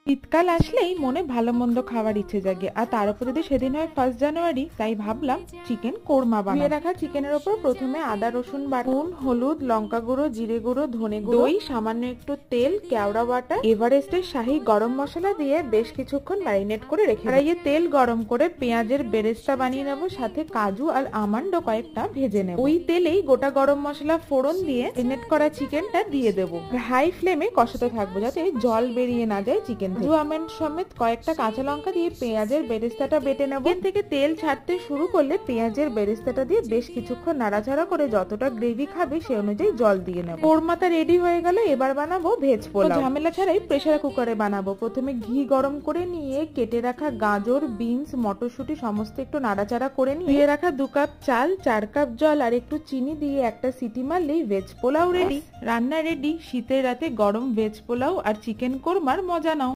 শীতকাল আসলেই মনে ভালো মন্দ খাওয়ার ইচ্ছে জাগে, আর তার উপর যদি সেদিন হয় 1 জানুয়ারি, তাই ভাবলাম চিকেন কোরমা বানাবো। ধুয়ে রাখা চিকেনের ওপর প্রথমে আদা রসুন বাটুন, হলুদ, লঙ্কা গুঁড়ো, জিরে গুঁড়ো, ধনে গুঁড়ো, দই, সামান্য একটু তেল, কেওড়া বাটা, এভারেস্টের শাহী গরম মশলা দিয়ে বেশ কিছুক্ষণ ম্যারিনেট করে রেখে কড়াইয়ে তেল গরম করে পেঁয়াজের বেরেস্তা বানিয়ে নেবো, সাথে কাজু আর আমন্ড কয়েকটা ভেজে নেব। ওই তেলেই গোটা গরম মশলা ফোড়ন দিয়ে ম্যারিনেট করা চিকেনটা দিয়ে দেবো। হাই ফ্লেমে কষাতে থাকবো যাতে জল বেরিয়ে না যায় চিকেন থেকে। কাজু আমন্ড সমেত কয়েকটা কাঁচা লঙ্কা দিয়ে পেঁয়াজের বেরেস্তাটা বেটে নেব। চিকেন থেকে তেল ছাড়তে শুরু করলে পেঁয়াজের বেরেস্তাটা দিয়ে বেশ কিছুক্ষণ নাড়াচাড়া করে যতটা গ্রেভি খাবে সে অনুযায়ী জল দিয়ে নেব। কোরমাটা রেডি হয়ে গেল, এবার বানাবো ভেজ পোলাও। ঝামেলা ছাড়াই প্রেসার কুকারে বানাবো। প্রথমে ঘি গরম করে নিয়ে কেটে রাখা গাজর, বিনস, মটরশুঁটি সমস্ত একটু নাড়াচাড়া করে নিয়ে ধুয়ে রাখা 2 কাপ চাল, 4 কাপ জল আর একটু চিনি দিয়ে একটা সিটি মারলেই ভেজ পোলাও রেডি। রান্না রেডি। শীতের রাতে গরম ভেজ পোলাও আর চিকেন কোরমার মজা নাও।